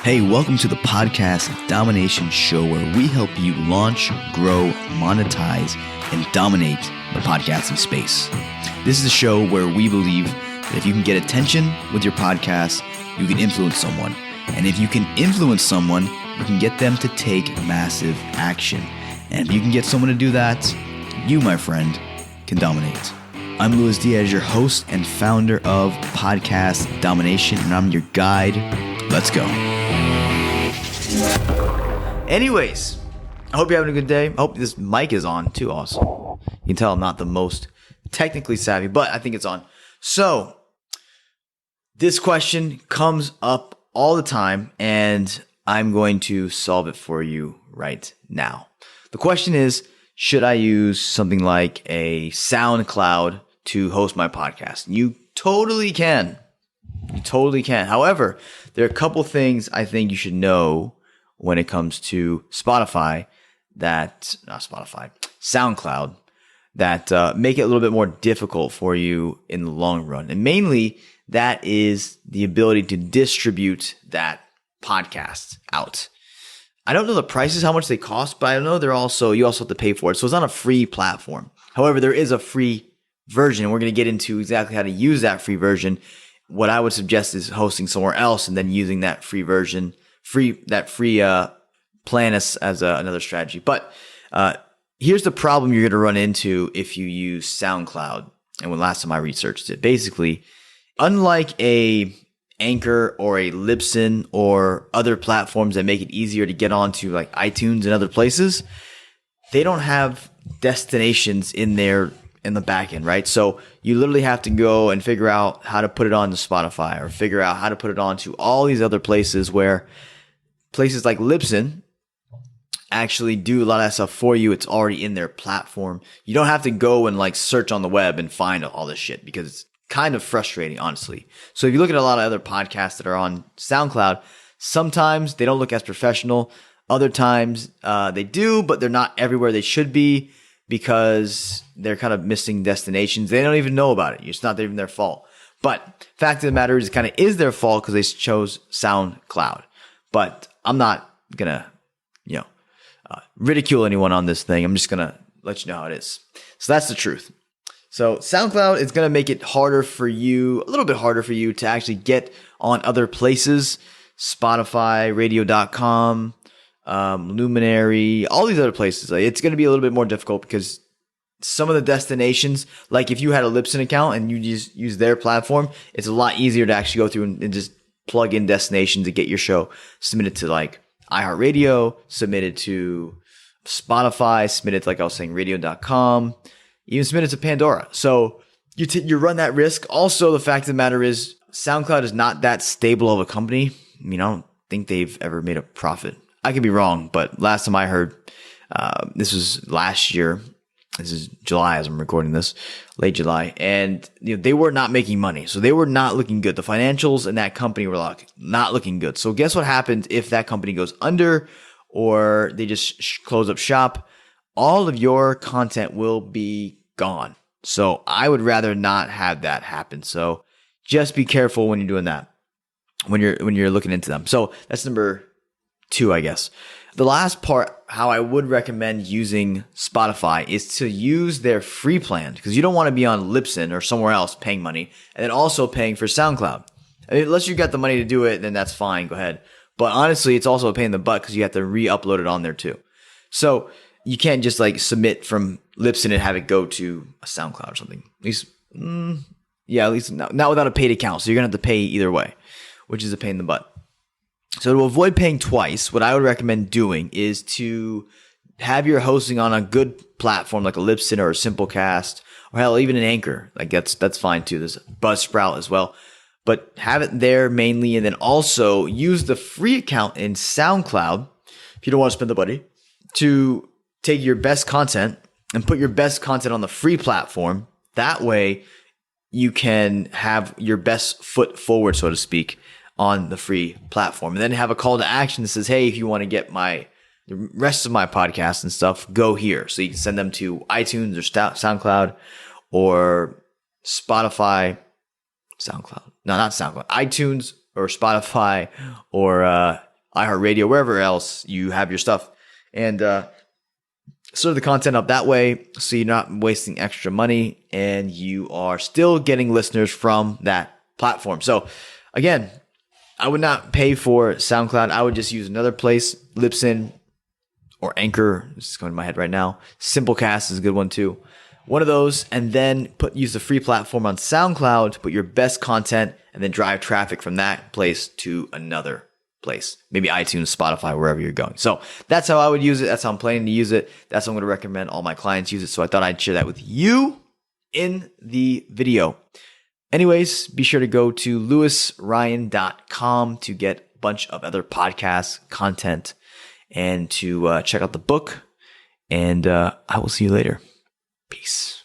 Hey, welcome to the Podcast Domination Show, where we help you launch, grow, monetize, and dominate the podcasting space. This is a show where we believe that if you can get attention with your podcast, you can influence someone. And if you can influence someone, you can get them to take massive action. And if you can get someone to do that, you, my friend, can dominate. I'm Diaz, your host and founder of Podcast Domination, and I'm your guide. Let's go. Anyways, I hope you're having a good day. I hope this mic is on too. Awesome. You can tell I'm not the most technically savvy, but I think it's on. So this question comes up all the time, and I'm going to solve it for you right now. The question is, should I use something like a SoundCloud to host my podcast? You totally can. You totally can. However, there are a couple things I think you should know when it comes to SoundCloud, that make it a little bit more difficult for you in the long run. And mainly, that is the ability to distribute that podcast out. I don't know the prices, how much they cost, but I know you also have to pay for it. So it's not a free platform. However, there is a free version, and we're going to get into exactly how to use that free version. What I would suggest is hosting somewhere else and then using that free version, plan as another strategy. But here's the problem you're going to run into if you use SoundCloud. And when last time I researched it, basically, unlike a Anchor or a Libsyn or other platforms that make it easier to get onto like iTunes and other places, they don't have destinations in there in the back end, right? So you literally have to go and figure out how to put it on to Spotify or figure out how to put it on to all these other places where places like Libsyn actually do a lot of that stuff for you. It's already in their platform. You don't have to go and like search on the web and find all this shit because it's kind of frustrating, honestly. So if you look at a lot of other podcasts that are on SoundCloud, sometimes they don't look as professional. Other times they do, but they're not everywhere they should be because they're kind of missing destinations. They don't even know about it. It's not even their fault. But fact of the matter is, it kind of is their fault because they chose SoundCloud. But I'm not gonna, ridicule anyone on this thing. I'm just gonna let you know how it is. So that's the truth. So SoundCloud is gonna make it harder for you, a little bit harder for you to actually get on other places, Spotify, radio.com, Luminary, all these other places. Like, it's gonna be a little bit more difficult because some of the destinations, like if you had a Libsyn account and you just use their platform, it's a lot easier to actually go through and just plug in destinations to get your show submitted to like iHeartRadio, submitted to Spotify, submitted to, like I was saying, radio.com, even submitted to Pandora. So you run that risk. Also, the fact of the matter is SoundCloud is not that stable of a company. I mean, I don't think they've ever made a profit. I could be wrong, but last time I heard, this was last year. This is July as I'm recording this, late July, and they were not making money. So they were not looking good. The financials in that company were not looking good. So guess what happens if that company goes under or they just close up shop? All of your content will be gone. So I would rather not have that happen. So just be careful when you're doing that, when you're looking into them. So that's number 2, I guess. The last part, how I would recommend using Spotify, is to use their free plan, because you don't want to be on Libsyn or somewhere else paying money and then also paying for SoundCloud. I mean, unless you got the money to do it, then that's fine. Go ahead. But honestly, it's also a pain in the butt because you have to re-upload it on there too. So you can't just like submit from Libsyn and have it go to a SoundCloud or something. At least not without a paid account. So you're going to have to pay either way, which is a pain in the butt. So to avoid paying twice, what I would recommend doing is to have your hosting on a good platform like a Libsyn or a Simplecast, or hell, even an Anchor. Like that's fine too. There's Buzzsprout as well. But have it there mainly, and then also use the free account in SoundCloud, if you don't want to spend the money, to take your best content and put your best content on the free platform. That way you can have your best foot forward, so to speak, on the free platform, and then have a call to action that says, hey, if you want to get the rest of my podcasts and stuff, go here. So you can send them to iTunes or SoundCloud or Spotify, SoundCloud. No, not SoundCloud. iTunes or Spotify or iHeartRadio, wherever else you have your stuff. And serve the content up that way so you're not wasting extra money and you are still getting listeners from that platform. So again, I would not pay for SoundCloud. I would just use another place, Libsyn or Anchor. This is going to my head right now. Simplecast is a good one too. One of those, and then use the free platform on SoundCloud to put your best content and then drive traffic from that place to another place. Maybe iTunes, Spotify, wherever you're going. So that's how I would use it. That's how I'm planning to use it. That's how I'm going to recommend all my clients use it. So I thought I'd share that with you in the video. Anyways, be sure to go to lewisryan.com to get a bunch of other podcast content and to check out the book. And I will see you later. Peace.